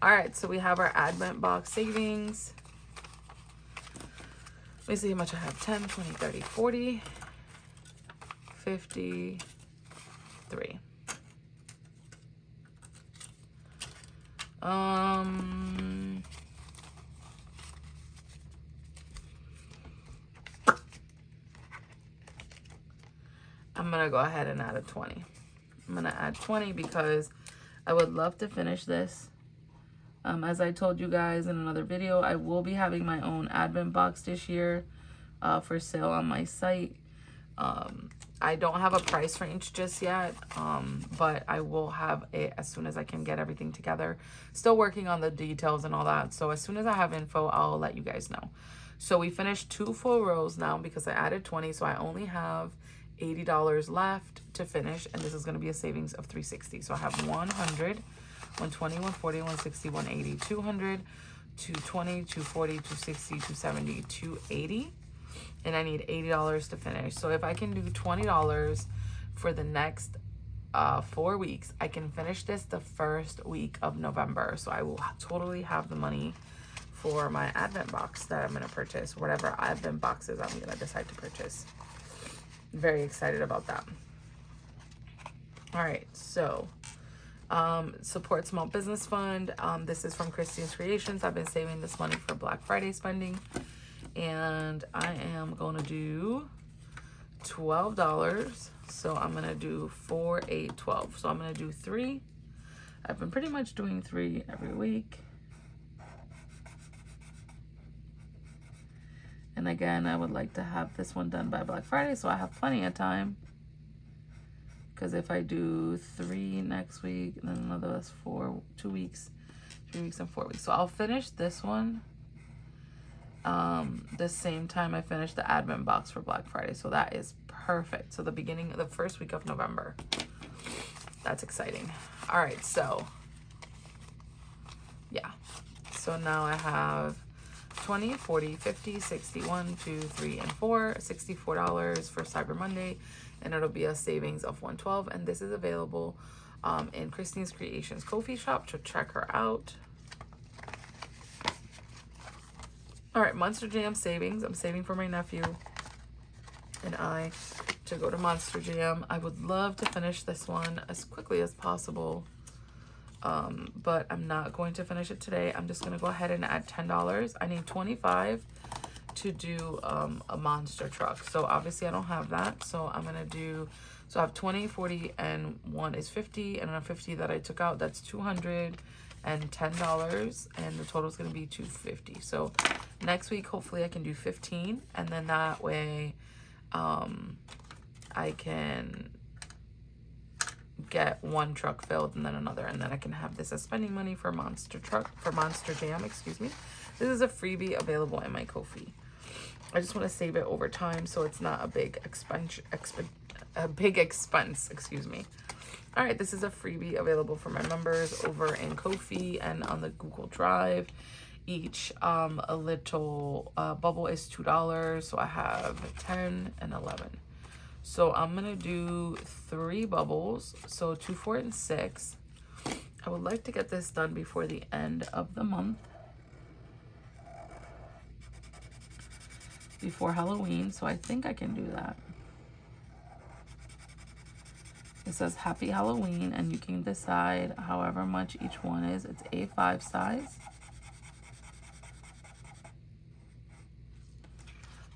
All right, so we have our Advent box savings. Let me see how much I have. 10, 20, 30, 40, 50, 3. I'm gonna go ahead and add a 20. I'm gonna add 20 because I would love to finish this. As I told you guys in another video, I will be having my own Advent box this year for sale on my site. I don't have a price range just yet, but I will have it as soon as I can get everything together. Still working on the details and all that. So as soon as I have info, I'll let you guys know. So we finished 2 full rows now because I added 20. So I only have $80 left to finish. And this is going to be a savings of $360. So I have 100, 120, 140, 160, 180, 200, 220, 240, 260, 270, 280. And I need $80 to finish. So if I can do $20 for the next 4 weeks, I can finish this the first week of November. So I will totally have the money for my Advent box that I'm going to purchase, whatever Advent boxes I'm going to decide to purchase. Very excited about that. All right, so support small business fund. This is from Kristine's Creations. I've been saving this money for Black Friday spending. And I am going to do $12. So I'm going to do 4, 8, 12. So I'm going to do 3. I've been pretty much doing 3 every week. And again, I would like to have this one done by Black Friday so I have plenty of time. Because if I do 3 next week, then another is 2 weeks, 3 weeks and 4 weeks. So I'll finish this one the same time I finish the Advent box for Black Friday. So that is perfect. So the first week of November. That's exciting. All right, so yeah. So now I have 20, 40, 50, 60, 1, 2, 3, and 4, $64 for Cyber Monday, and it'll be a savings of $112. And this is available in Kristine's Creations Ko-fi shop, so check her out. All right, Monster Jam savings. I'm saving for my nephew and I to go to Monster Jam. I would love to finish this one as quickly as possible, but I'm not going to finish it today. I'm just going to go ahead and add $10. I need 25 to do a monster truck. So obviously I don't have that. So I'm going to do, so I have 20, 40, and 1 is 50, and then a 50 that I took out, that's $210, and the total is going to be $250. So next week, hopefully I can do 15, and then that way I can get 1 truck filled and then another, and then I can have this as spending money for Monster Jam, excuse me. This is a freebie available in my Ko-fi. I just want to save it over time so it's not a big expense, excuse me. All right, this is a freebie available for my members over in Ko-fi and on the Google Drive. Each a little bubble is $2, so I have 10 and 11. So I'm gonna do 3 bubbles, so 2, 4, and 6. I would like to get this done before the end of the month. Before Halloween, so I think I can do that. It says Happy Halloween, and you can decide however much each one is. It's A5 size.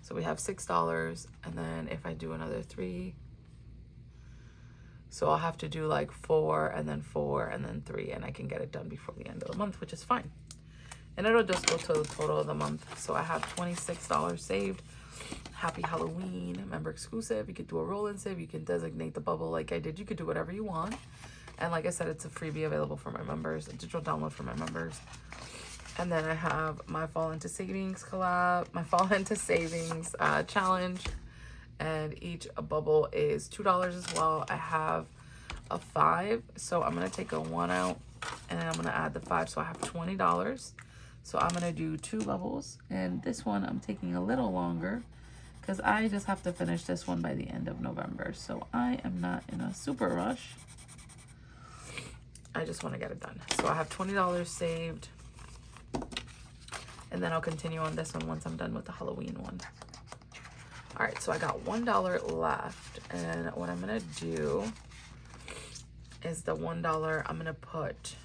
So we have $6, and then if I do another 3, so I'll have to do like 4 and then 4 and then 3, and I can get it done before the end of the month, which is fine. And it'll just go to the total of the month. So I have $26 saved. Happy Halloween, member exclusive. You could do a roll and save. You can designate the bubble like I did. You could do whatever you want. And like I said, it's a freebie available for my members, a digital download for my members. And then I have my Fall Into Savings collab, my Fall Into Savings challenge. And each bubble is $2 as well. I have a 5. So I'm going to take a 1 out and then I'm going to add the 5. So I have $20. So I'm going to do 2 bubbles. And this one I'm taking a little longer because I just have to finish this one by the end of November. So I am not in a super rush. I just want to get it done. So I have $20 saved. And then I'll continue on this one once I'm done with the Halloween one. All right, so I got $1 left. And what I'm going to do is the $1 I'm going to put...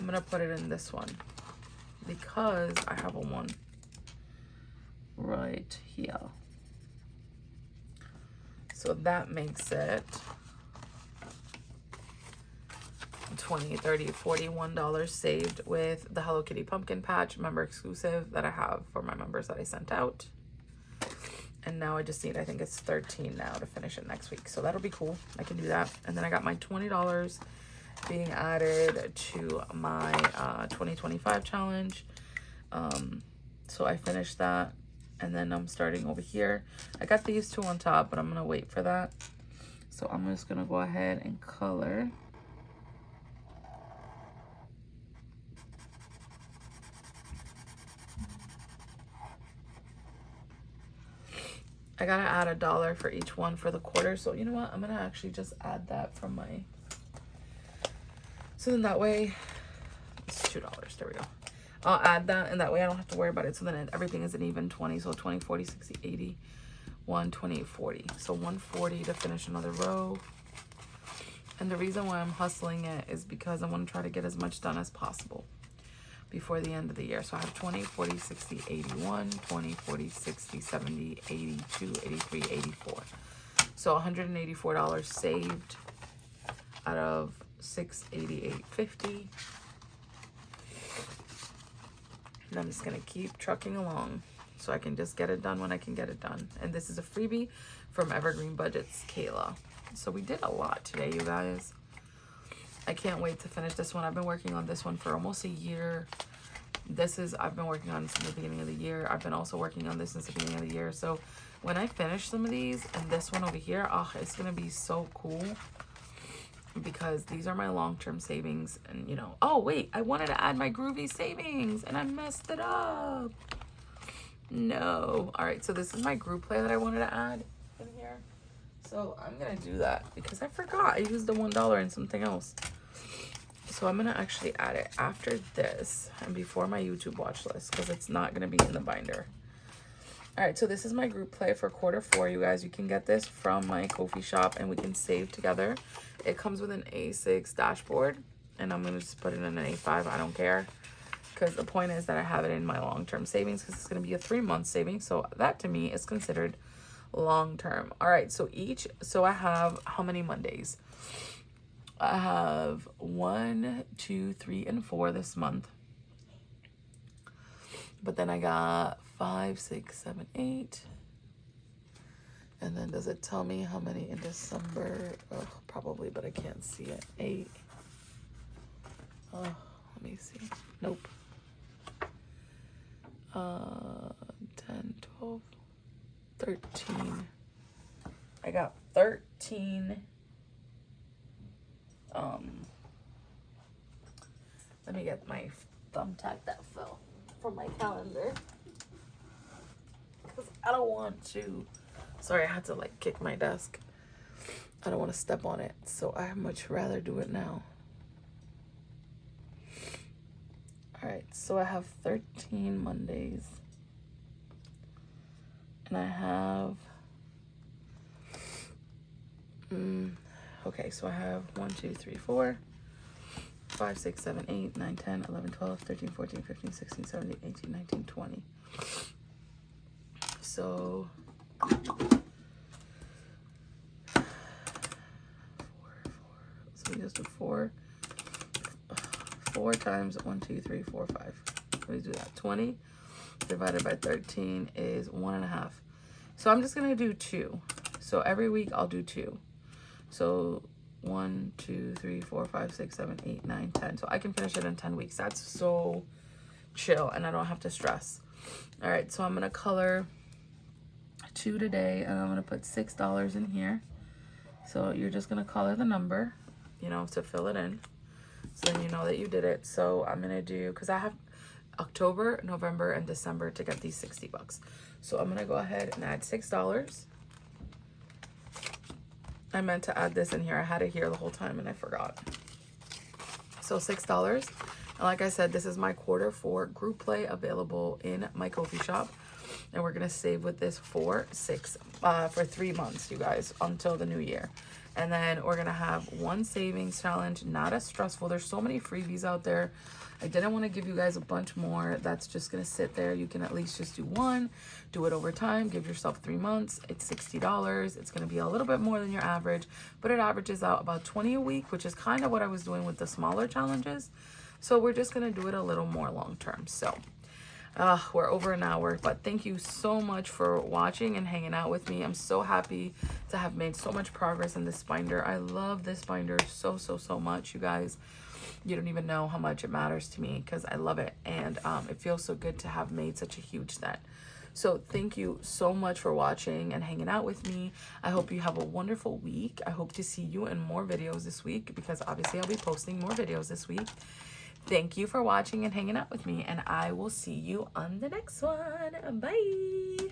I'm going to put it in this one because I have a 1 right here. So that makes it $20, $30, $41 saved with the Hello Kitty pumpkin patch member exclusive that I have for my members that I sent out. And now I just need, I think it's 13 now to finish it next week. So that'll be cool. I can do that. And then I got my $20 being added to my 2025 challenge. So I finished that. And then I'm starting over here. I got these 2 on top, but I'm going to wait for that. So I'm just going to go ahead and color. I got to add $1 for each one for the quarter. So you know what? I'm going to actually just add that from my... So then that way, it's $2. There we go. I'll add that, and that way I don't have to worry about it. So then everything is an even 20. So 20, 40, 60, 80, 120, 40. So 140 to finish another row. And the reason why I'm hustling it is because I want to try to get as much done as possible before the end of the year. So I have 20, 40, 60, 81, 20, 40, 60, 70, 82, 83, 84. So $184 saved out of $688.50. And I'm just going to keep trucking along so I can just get it done when I can get it done. And this is a freebie from Evergreen Budgets, Kayla. So we did a lot today, you guys. I can't wait to finish this one. I've been working on this one for almost a year. I've been working on this since the beginning of the year. I've been also working on this since the beginning of the year. So when I finish some of these and this one over here, oh, it's going to be so cool. Because these are my long-term savings. And you know, oh wait, I wanted to add my groovy savings and I messed it up. No. All right, so this is my group play that I wanted to add in here. So I'm gonna do that because I forgot I used the $1 and something else. So I'm gonna actually add it after this and before my YouTube watch list because it's not gonna be in the binder. All right, so this is my group play for Q4, you guys. You can get this from my Ko-fi shop and we can save together. It comes with an A6 dashboard and I'm gonna just put it in an A5, I don't care. Because the point is that I have it in my long-term savings because it's gonna be a 3-month saving. So that to me is considered long-term. All right, so I have how many Mondays? I have 1, 2, 3, and 4 this month. But then I got 5, 6, 7, 8. And then does it tell me how many in December? Oh, probably, but I can't see it. 8. Oh, let me see. Nope. 10, 12, 13. I got 13. Let me get my thumbtack that fell from my calendar. Because I don't want to Sorry, I had to like kick my desk. I don't want to step on it, so I much rather do it now. All right, so I have 13 Mondays. And I have, okay, so I have 1, 2, 3, 4, 5, 6, 7, 8, 9, 10, 11, 12, 13, 14, 15, 16, 17, 18, 19, 20. So, 4, 4. So we just do 4 times 1, 2, 3, 4, 5. Let me do that. 20 divided by 13 is 1.5. So I'm just gonna do 2. So every week I'll do 2. So 1, 2, 3, 4, 5, 6, 7, 8, 9, 10. So I can finish it in 10 weeks. That's so chill and I don't have to stress. All right, so I'm gonna color 2 today and I'm gonna put $6 in here. So you're just gonna color the number, you know, to fill it in. So then you know that you did it. So I'm gonna do, because I have October, November, and December to get these 60 bucks. So I'm gonna go ahead and add $6. I meant to add this in here. I had it here the whole time and I forgot. So $6. And like I said, this is my Q4 group play available in my Ko-fi shop. And we're gonna save with this for 3 months, you guys, until the new year. And then we're gonna have one savings challenge, not as stressful. There's so many freebies out there. I didn't want to give you guys a bunch more. That's just gonna sit there. You can at least just do one, do it over time, give yourself 3 months. It's $60. It's gonna be a little bit more than your average, but it averages out about 20 a week, which is kind of what I was doing with the smaller challenges. So we're just gonna do it a little more long term. So we're over an hour, but thank you so much for watching and hanging out with me. I'm so happy to have made so much progress in this binder. I love this binder so much, you guys. You don't even know how much it matters to me because I love it, and it feels so good to have made such a huge set. So thank you so much for watching and hanging out with me. I hope you have a wonderful week. I hope to see you in more videos this week because obviously I'll be posting more videos this week. Thank you for watching and hanging out with me, and I will see you on the next one. Bye.